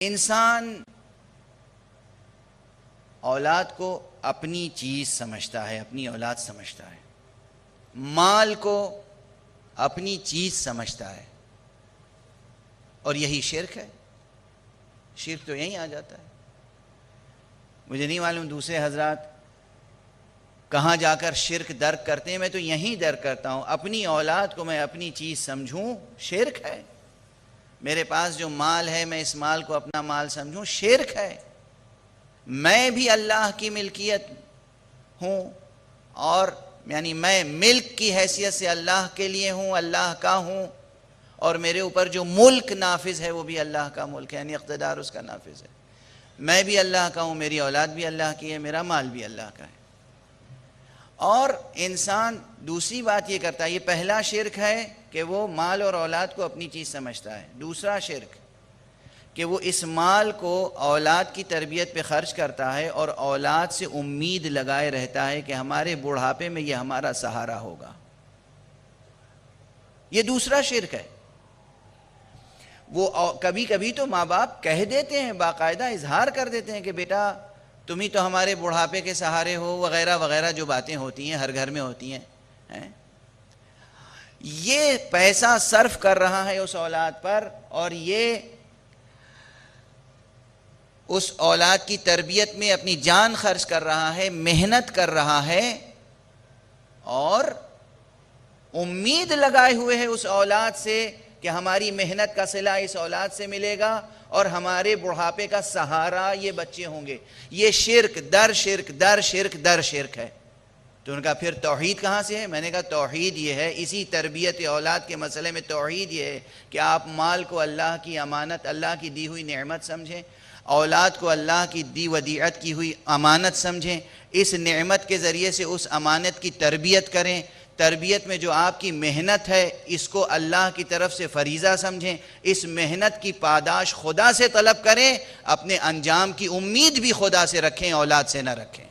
انسان اولاد کو اپنی چیز سمجھتا ہے، اپنی اولاد سمجھتا ہے، مال کو اپنی چیز سمجھتا ہے، اور یہی شرک ہے۔ شرک تو یہیں آ جاتا ہے۔ مجھے نہیں معلوم دوسرے حضرات کہاں جا کر شرک درک کرتے ہیں، میں تو یہیں درک کرتا ہوں۔ اپنی اولاد کو میں اپنی چیز سمجھوں، شرک ہے۔ میرے پاس جو مال ہے میں اس مال کو اپنا مال سمجھوں، شرک ہے۔ میں بھی اللہ کی ملکیت ہوں، اور یعنی میں ملک کی حیثیت سے اللہ کے لیے ہوں، اللہ کا ہوں، اور میرے اوپر جو ملک نافذ ہے وہ بھی اللہ کا ملک ہے، یعنی اقتدار اس کا نافذ ہے۔ میں بھی اللہ کا ہوں، میری اولاد بھی اللہ کی ہے، میرا مال بھی اللہ کا ہے۔ اور انسان دوسری بات یہ کرتا ہے، یہ پہلا شرک ہے کہ وہ مال اور اولاد کو اپنی چیز سمجھتا ہے۔ دوسرا شرک کہ وہ اس مال کو اولاد کی تربیت پہ خرچ کرتا ہے اور اولاد سے امید لگائے رہتا ہے کہ ہمارے بڑھاپے میں یہ ہمارا سہارا ہوگا۔ یہ دوسرا شرک ہے۔ وہ کبھی کبھی تو ماں باپ کہہ دیتے ہیں، باقاعدہ اظہار کر دیتے ہیں کہ بیٹا تم ہی تو ہمارے بڑھاپے کے سہارے ہو، وغیرہ وغیرہ جو باتیں ہوتی ہیں، ہر گھر میں ہوتی ہیں۔ یہ پیسہ صرف کر رہا ہے اس اولاد پر، اور یہ اس اولاد کی تربیت میں اپنی جان خرچ کر رہا ہے، محنت کر رہا ہے، اور امید لگائے ہوئے ہے اس اولاد سے کہ ہماری محنت کا صلہ اس اولاد سے ملے گا، اور ہمارے بڑھاپے کا سہارا یہ بچے ہوں گے۔ یہ شرک در شرک در شرک در شرک ہے۔ تو ان کا پھر توحید کہاں سے ہے؟ میں نے کہا توحید یہ ہے، اسی تربیت اولاد کے مسئلے میں توحید یہ ہے کہ آپ مال کو اللہ کی امانت، اللہ کی دی ہوئی نعمت سمجھیں، اولاد کو اللہ کی دی ودیعت کی ہوئی امانت سمجھیں، اس نعمت کے ذریعے سے اس امانت کی تربیت کریں۔ تربیت میں جو آپ کی محنت ہے اس کو اللہ کی طرف سے فریضہ سمجھیں، اس محنت کی پاداش خدا سے طلب کریں، اپنے انجام کی امید بھی خدا سے رکھیں، اولاد سے نہ رکھیں۔